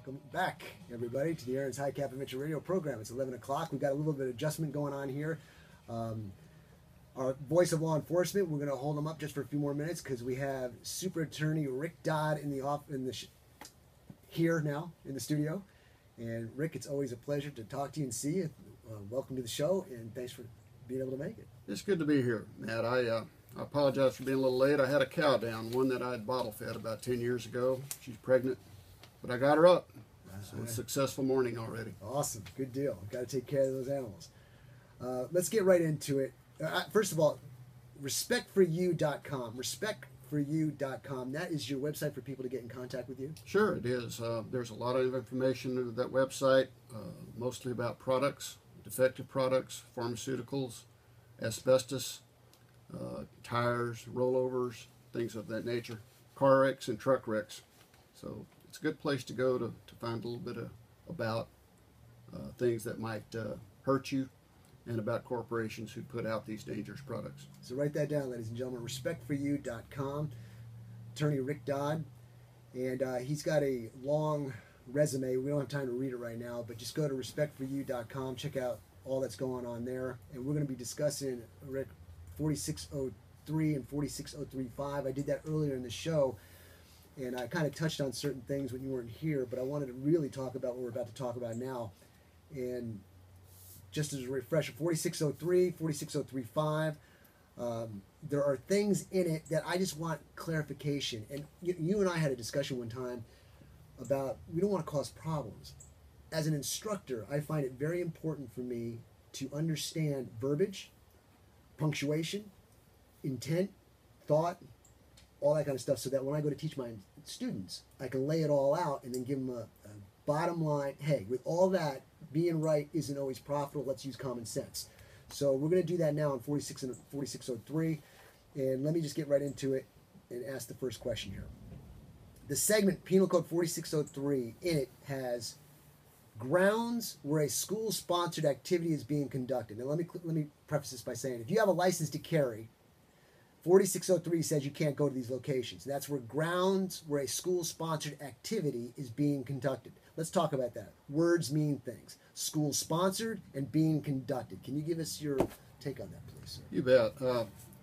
Welcome back, everybody, to the Aaron's High Cap Adventure Radio program. It's 11 o'clock. We've got a little bit of adjustment going on here. Our voice of law enforcement, we're going to hold them up just for a few more minutes because we have Super Attorney Rick Dodd here now in the studio. And Rick, it's always a pleasure to talk to you and see you. Welcome to the show, and thanks for being able to make it. It's good to be here, Matt. I apologize for being a little late. I had a cow down, one that I had bottle fed about 10 years ago. She's pregnant, but I got her up. So it's a successful morning already. Awesome. Good deal. Got to take care of those animals. Let's get right into it. First of all, respectforyou.com. Respectforyou.com. That is your website for people to get in contact with you? Sure, it is. There's a lot of information on that website, mostly about products, defective products, pharmaceuticals, asbestos, tires, rollovers, things of that nature, car wrecks and truck wrecks. So it's a good place to go to find a little bit about things that might hurt you and about corporations who put out these dangerous products. So write that down, ladies and gentlemen, respectforyou.com. Attorney Rick Dodd. And he's got a long resume. We don't have time to read it right now, but just go to respectforyou.com, check out all that's going on there. And we're going to be discussing, Rick, 4603 and 46035. I did that earlier in the show, and I kind of touched on certain things when you weren't here, but I wanted to really talk about what we're about to talk about now. And just as a refresher, 4603, 46035, there are things in it that I just want clarification. And you and I had a discussion one time about we don't want to cause problems. As an instructor, I find it very important for me to understand verbiage, punctuation, intent, thought, all that kind of stuff, so that when I go to teach my students, I can lay it all out and then give them a bottom line. Hey, with all that, being right isn't always profitable. Let's use common sense. So we're going to do that now in 46 and 4603. And let me just get right into it and ask the first question here. The segment Penal Code 4603, in it has grounds where a school-sponsored activity is being conducted. Now let me preface this by saying, if you have a license to carry, 4603 says you can't go to these locations. That's where grounds where a school-sponsored activity is being conducted. Let's talk about that. Words mean things. School-sponsored and being conducted. Can you give us your take on that, please, sir? You bet.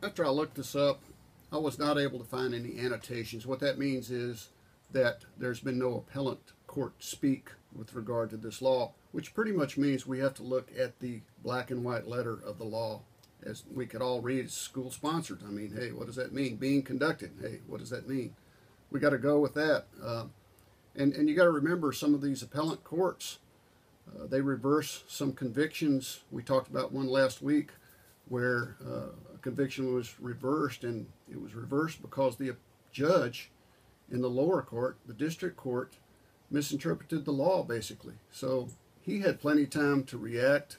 After I looked this up, I was not able to find any annotations. What that means is that there's been no appellate court speak with regard to this law, which pretty much means we have to look at the black and white letter of the law. As we could all read, it's school sponsored. I mean, hey, what does that mean? Being conducted. Hey, what does that mean? We got to go with that. And you got to remember, some of these appellate courts, they reverse some convictions. We talked about one last week where a conviction was reversed, and it was reversed because the judge in the lower court, the district court, misinterpreted the law, basically. So he had plenty of time to react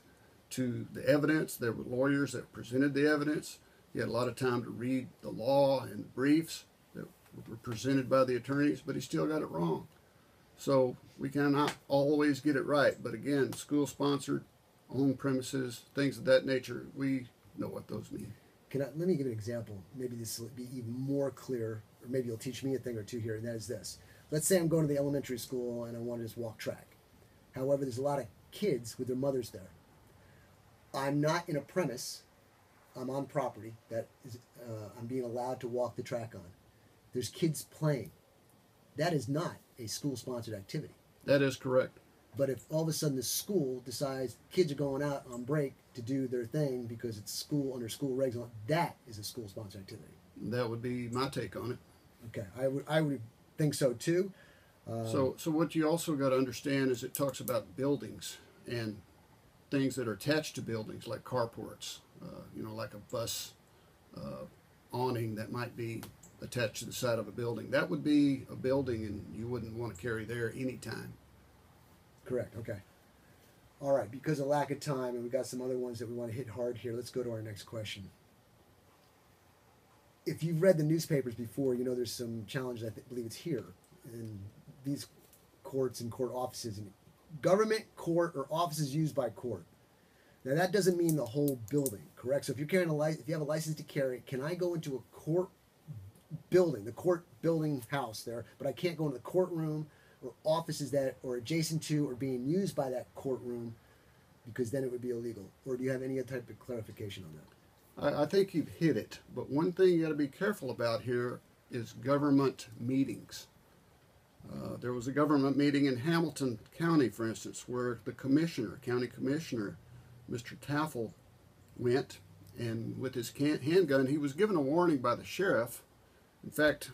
to the evidence. There were lawyers that presented the evidence. He had a lot of time to read the law and the briefs that were presented by the attorneys, but he still got it wrong. So we cannot always get it right. But again, school-sponsored, on premises, things of that nature, we know what those mean. Let me give an example. Maybe this will be even more clear, or maybe you'll teach me a thing or two here, and that is this. Let's say I'm going to the elementary school and I want to just walk track. However, there's a lot of kids with their mothers there. I'm not in a premise. I'm on property that is I'm being allowed to walk the track on. There's kids playing. That is not a school-sponsored activity. That is correct. But if all of a sudden the school decides kids are going out on break to do their thing because it's school under school regs, that is a school-sponsored activity. That would be my take on it. Okay, I would think so too. So what you also got to understand is it talks about buildings and things that are attached to buildings, like carports, like a bus awning that might be attached to the side of a building. That would be a building, and you wouldn't want to carry there anytime. Correct. Okay. All right. Because of lack of time, and we've got some other ones that we want to hit hard here, let's go to our next question. If you've read the newspapers before, you know there's some challenges, I believe it's here, in these courts and court offices, and government, court, or offices used by court. Now that doesn't mean the whole building, correct? So if you're carrying if you have a license to carry, can I go into a court building, the court building house there, but I can't go into the courtroom or offices that are adjacent to or being used by that courtroom, because then it would be illegal? Or do you have any other type of clarification on that? I think you've hit it. But one thing you got to be careful about here is government meetings. There was a government meeting in Hamilton County, for instance, where the county commissioner, Mr. Taffel, went, and with his handgun, he was given a warning by the sheriff. In fact,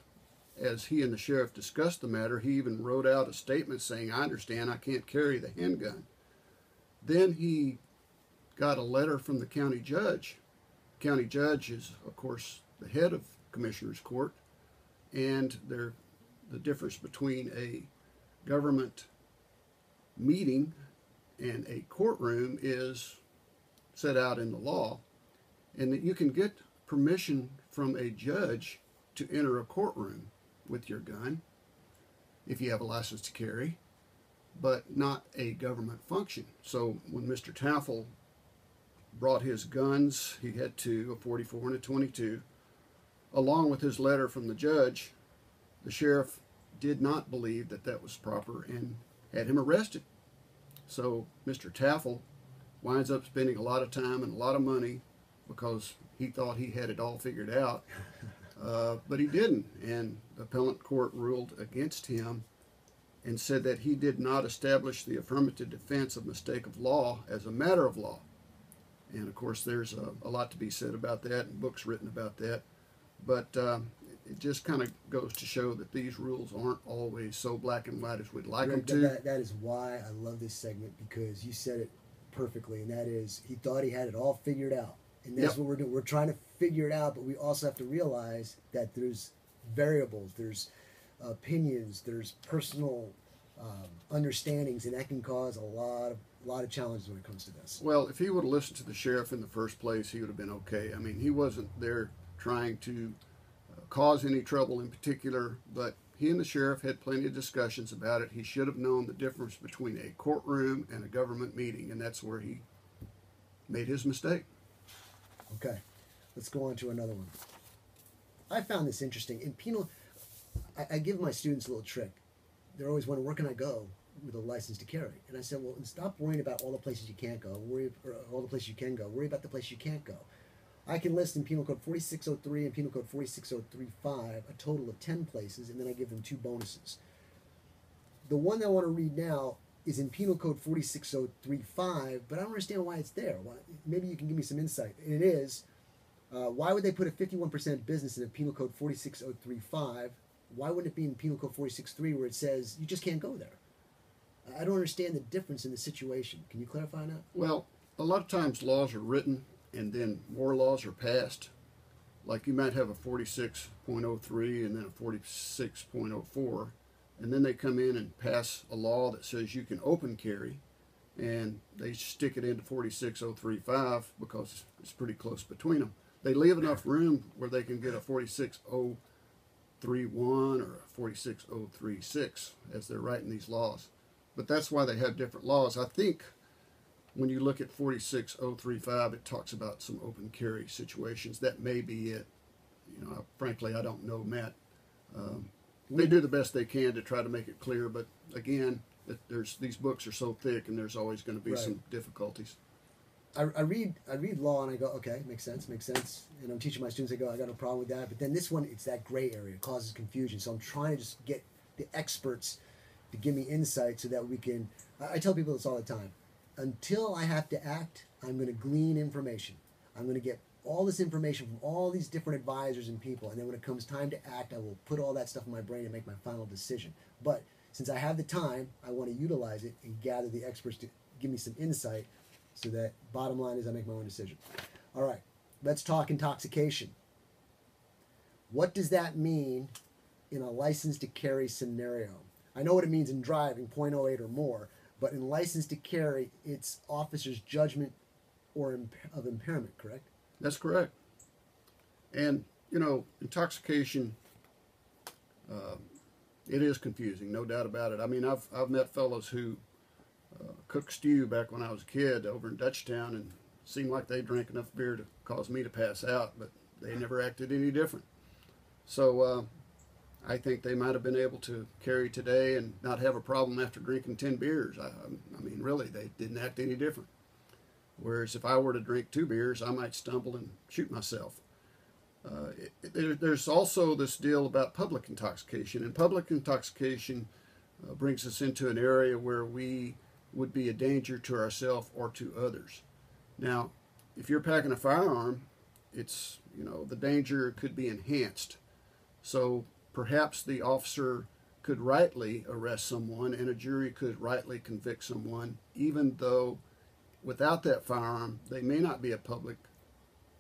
as he and the sheriff discussed the matter, he even wrote out a statement saying, "I understand, I can't carry the handgun." Then he got a letter from the county judge. The county judge is, of course, the head of Commissioner's Court, and the difference between a government meeting and a courtroom is set out in the law, and that you can get permission from a judge to enter a courtroom with your gun if you have a license to carry, but not a government function. So when Mr. Taffel brought his guns, he had two, a 44 and a 22, along with his letter from the judge, the sheriff did not believe that that was proper and had him arrested. So Mr. Taffel winds up spending a lot of time and a lot of money because he thought he had it all figured out, but he didn't. And the appellate court ruled against him and said that he did not establish the affirmative defense of mistake of law as a matter of law. And of course, there's a lot to be said about that, and books written about that. But it just kind of goes to show that these rules aren't always so black and white as we'd like them to. That is why I love this segment, because you said it perfectly, and that is, he thought he had it all figured out. And that's what we're doing. We're trying to figure it out, but we also have to realize that there's variables, there's opinions, there's personal understandings, and that can cause a lot of challenges when it comes to this. Well, if he would have listened to the sheriff in the first place, he would have been okay. I mean, he wasn't there trying to cause any trouble in particular, but he and the sheriff had plenty of discussions about it. He should have known the difference between a courtroom and a government meeting, and that's where he made his mistake. Okay, let's go on to another one. I found this interesting. In penal, I give my students a little trick. They're always wondering, where can I go with a license to carry? And I said, well, stop worrying about all the places you can't go. All the places you can go. Worry about the places you can't go. I can list in Penal Code 4603 and Penal Code 46035 a total of 10 places, and then I give them 2 bonuses. The one that I want to read now is in Penal Code 46035, but I don't understand why it's there. Maybe you can give me some insight. And it is, why would they put a 51% business in a Penal Code 46035? Why wouldn't it be in Penal Code 463 where it says you just can't go there? I don't understand the difference in the situation. Can you clarify that? Well, a lot of times laws are written and then more laws are passed. Like you might have a 46.03 and then a 46.04, and then they come in and pass a law that says you can open carry, and they stick it into 46035 because it's pretty close between them. They leave enough room where they can get a 46031 or a 46036 as they're writing these laws. But that's why they have different laws. I think when you look at 46035, it talks about some open carry situations. That may be it. You know, frankly, I don't know, Matt. They do the best they can to try to make it clear, but again, these books are so thick, and there's always going to be some difficulties. I read law and I go, okay, makes sense. And I'm teaching my students, I go, I got no problem with that. But then this one, it's that gray area. It causes confusion. So I'm trying to just get the experts to give me insight so that we can, I tell people this all the time. Until I have to act, I'm going to glean information. I'm going to get all this information from all these different advisors and people. And then when it comes time to act, I will put all that stuff in my brain and make my final decision. But since I have the time, I want to utilize it and gather the experts to give me some insight so that bottom line is I make my own decision. All right, let's talk intoxication. What does that mean in a license to carry scenario? I know what it means in driving, 0.08 or more, but in license to carry, it's officer's judgment or of impairment, correct? That's correct. And, you know, intoxication, it is confusing, no doubt about it. I mean, I've met fellows who cooked stew back when I was a kid over in Dutchtown, and it seemed like they drank enough beer to cause me to pass out, but they never acted any different. So I think they might have been able to carry today and not have a problem after drinking 10 beers. I mean, really, they didn't act any different. Whereas if I were to drink 2 beers, I might stumble and shoot myself. There's also this deal about public intoxication, and public intoxication brings us into an area where we would be a danger to ourselves or to others. Now, if you're packing a firearm, it's, the danger could be enhanced. So perhaps the officer could rightly arrest someone and a jury could rightly convict someone, even though without that firearm, they may not be a public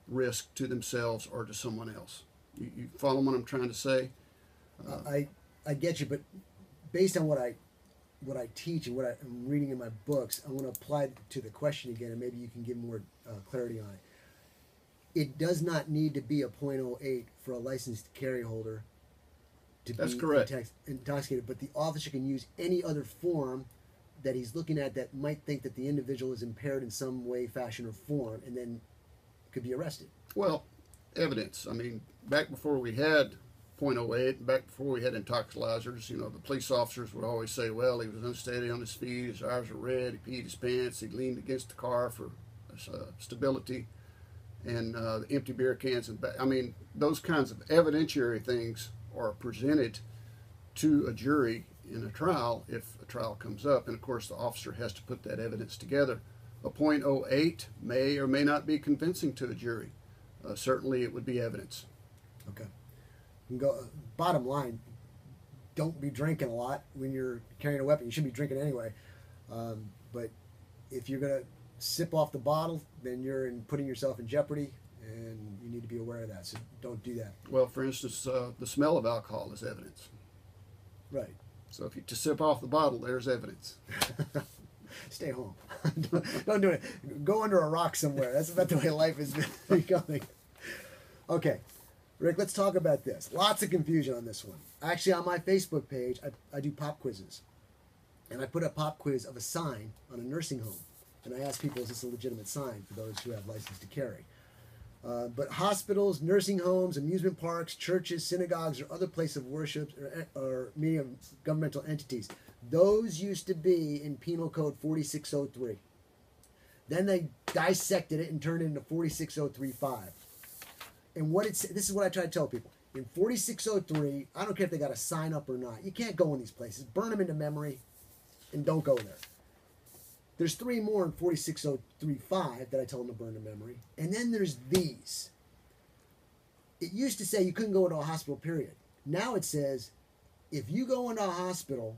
risk to themselves or to someone else. You follow what I'm trying to say? I get you, but based on what I teach and what I'm reading in my books, I want to apply it to the question again, and maybe you can give more clarity on it. It does not need to be a .08 for a licensed carry holder to That's be correct. Intoxicated, but the officer can use any other form that he's looking at that might think that the individual is impaired in some way, fashion, or form, and then could be arrested. Well, evidence. I mean, back before we had .08, back before we had intoxilizers, the police officers would always say, well, he was unsteady on his feet, his eyes were red, he peed his pants, he leaned against the car for stability, and the empty beer cans. I mean, those kinds of evidentiary things are presented to a jury in a trial if a trial comes up, and of course the officer has to put that evidence together. A .08 may or may not be convincing to a jury. Certainly it would be evidence. Okay. Bottom line, don't be drinking a lot when you're carrying a weapon. You shouldn't be drinking anyway. But if you're going to sip off the bottle, then you're putting yourself in jeopardy, and you need to be aware of that. So don't do that. Well, for instance, the smell of alcohol is evidence. Right. So if you to sip off the bottle, there's evidence. Stay home. Don't do it. Go under a rock somewhere. That's about the way life is becoming. Okay, Rick, let's talk about this. Lots of confusion on this one. Actually, on my Facebook page, I do pop quizzes. And I put a pop quiz of a sign on a nursing home. And I ask people, is this a legitimate sign for those who have license to carry? But hospitals, nursing homes, amusement parks, churches, synagogues, or other places of worship or medium governmental entities, those used to be in Penal Code 4603. Then they dissected it and turned it into 46035. And this is what I try to tell people. In 4603, I don't care if they got a sign up or not. You can't go in these places. Burn them into memory and don't go there. There's 3 more in 46035 that I tell them to burn to memory. And then there's these. It used to say you couldn't go into a hospital, period. Now it says, if you go into a hospital,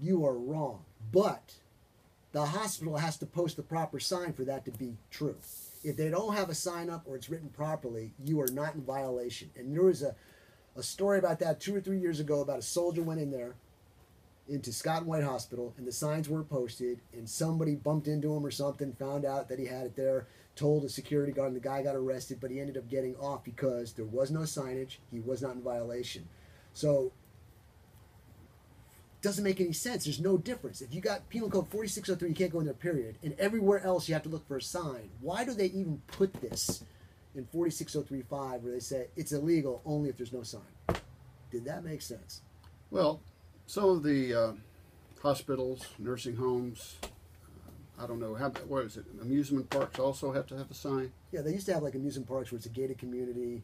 you are wrong. But the hospital has to post the proper sign for that to be true. If they don't have a sign up or it's written properly, you are not in violation. And there was a story about that 2 or 3 years ago about a soldier went in there into Scott and White Hospital, and the signs weren't posted, and somebody bumped into him or something, found out that he had it there, told a security guard, and the guy got arrested, but he ended up getting off because there was no signage, he was not in violation. So, it doesn't make any sense. There's no difference. If you got Penal Code 4603, you can't go in there, period, and everywhere else you have to look for a sign. Why do they even put this in 46035 where they say it's illegal only if there's no sign? Did that make sense? Well, some of the hospitals, nursing homes, I don't know, what is it, amusement parks also have to have a sign? Yeah, they used to have like amusement parks where it's a gated community,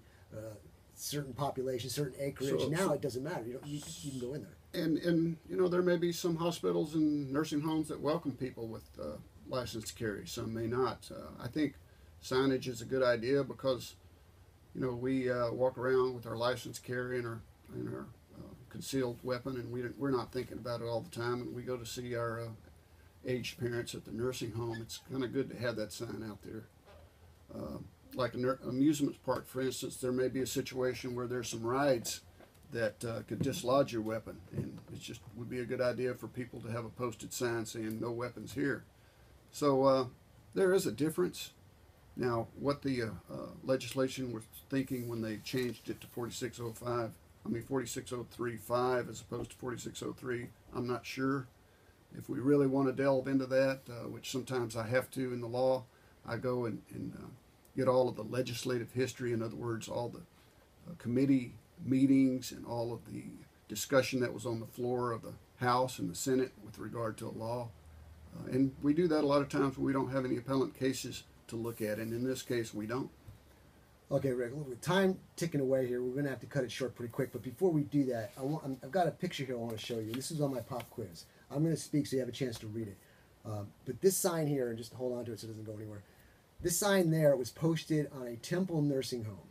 certain population, certain acreage. Now it doesn't matter. You can go in there. And there may be some hospitals and nursing homes that welcome people with license to carry. Some may not. I think signage is a good idea because, we walk around with our license carry and our concealed weapon, and we're not thinking about it all the time. And we go to see our aged parents at the nursing home. It's kind of good to have that sign out there. Like an amusement park, for instance, there may be a situation where there's some rides that could dislodge your weapon, and it just would be a good idea for people to have a posted sign saying "No weapons here." So there is a difference. Now, what the legislation was thinking when they changed it to 46035 as opposed to 4603, I'm not sure. If we really want to delve into that, which sometimes I have to in the law, I go and get all of the legislative history. In other words, all the committee meetings and all of the discussion that was on the floor of the House and the Senate with regard to a law. And we do that a lot of times when we don't have any appellant cases to look at, and in this case we don't. Okay, Rick, with time ticking away here, we're going to have to cut it short pretty quick. But before we do that, I've got a picture here I want to show you. This is on my pop quiz. I'm going to speak so you have a chance to read it. But this sign here, and just hold on to it so it doesn't go anywhere. This sign there was posted on a Temple nursing home.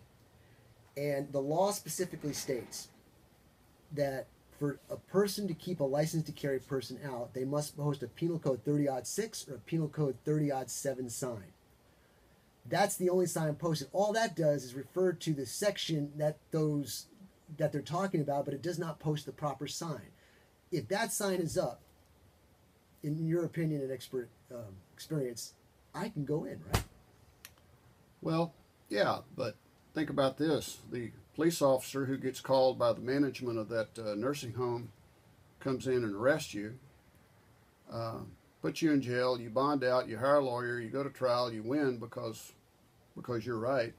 And the law specifically states that for a person to keep a license to carry person out, they must post a Penal Code 30-6 or a Penal Code 30-7 sign. That's the only sign posted. All that does is refer to the section that they're talking about, but it does not post the proper sign. If that sign is up, in your opinion and experience, I can go in, right? Well, yeah, but think about this. The police officer who gets called by the management of that nursing home comes in and arrests you, puts you in jail, you bond out, you hire a lawyer, you go to trial, you win because you're right.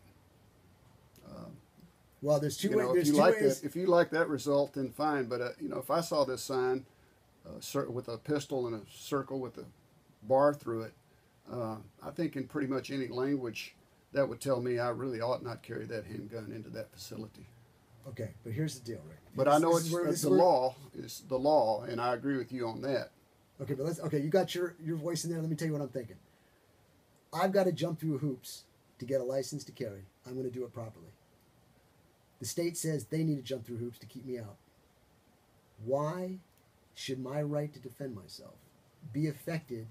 Well, there's two ways. If you like that result, then fine. But if I saw this sign with a pistol and a circle with a bar through it, I think in pretty much any language that would tell me I really ought not carry that handgun into that facility. Okay, but here's the deal, Rick. But I know the law is the law, and I agree with you on that. Okay, but you got your voice in there. Let me tell you what I'm thinking. I've got to jump through hoops to get a license to carry. I'm going to do it properly. The state says they need to jump through hoops to keep me out. Why should my right to defend myself be affected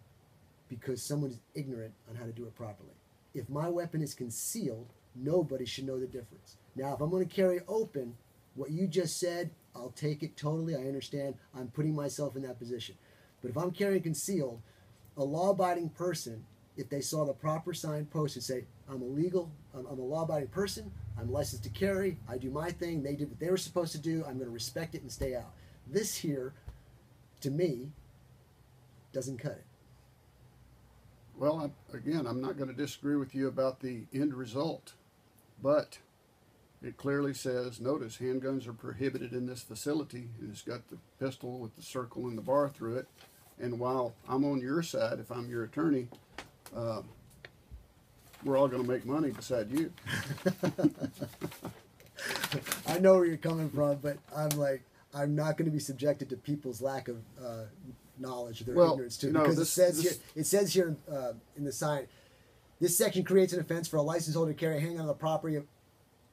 because someone is ignorant on how to do it properly? If my weapon is concealed, nobody should know the difference. Now, if I'm going to carry open, what you just said, I'll take it totally. I understand. I'm putting myself in that position. But if I'm carrying concealed, a law-abiding person, if they saw the proper sign posted, say, I'm a law-abiding person, I'm licensed to carry, I do my thing, they did what they were supposed to do, I'm going to respect it and stay out. This here, to me, doesn't cut it. Well, I'm not going to disagree with you about the end result, but it clearly says, notice, handguns are prohibited in this facility, and it's got the pistol with the circle and the bar through it. And while I'm on your side, if I'm your attorney, we're all going to make money beside you. I know where you're coming from, but I'm not going to be subjected to people's lack of knowledge or their ignorance too. Because it says here in the sign, this section creates an offense for a license holder to carry a handgun on the property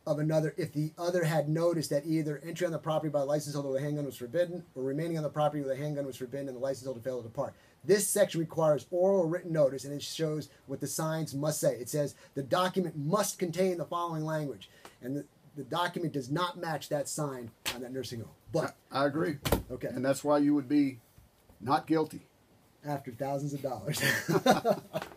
of another if the other had noticed that either entry on the property by a license holder with a handgun was forbidden or remaining on the property with a handgun was forbidden and the license holder failed to depart. This section requires oral or written notice, and it shows what the signs must say. It says the document must contain the following language, and the document does not match that sign on that nursing home. But I agree. Okay. And that's why you would be not guilty. After thousands of dollars.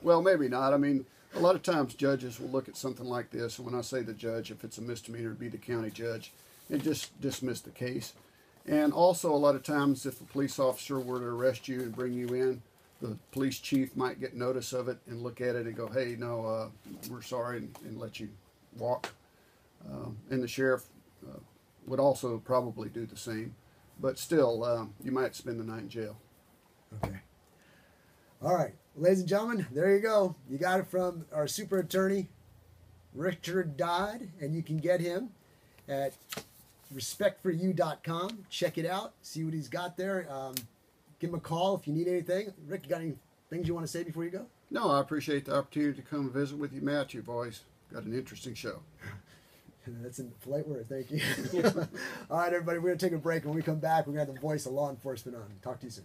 Well, maybe not. I mean, a lot of times judges will look at something like this, and when I say the judge, if it's a misdemeanor, it'd be the county judge, and just dismiss the case. And also, a lot of times, if a police officer were to arrest you and bring you in, the police chief might get notice of it and look at it and go, hey, no, we're sorry, and let you walk. And the sheriff would also probably do the same. But still, you might spend the night in jail. Okay. All right. Ladies and gentlemen, there you go. You got it from our super attorney, Richard Dodd, and you can get him at respectforyou.com. Check it out. See what he's got there. Give him a call if you need anything. Rick, you got any things you want to say before you go? No, I appreciate the opportunity to come visit with you, Matt. You've always got an interesting show. That's a polite word. Thank you. All right, everybody. We're going to take a break. When we come back, we're going to have the voice of law enforcement on. Talk to you soon.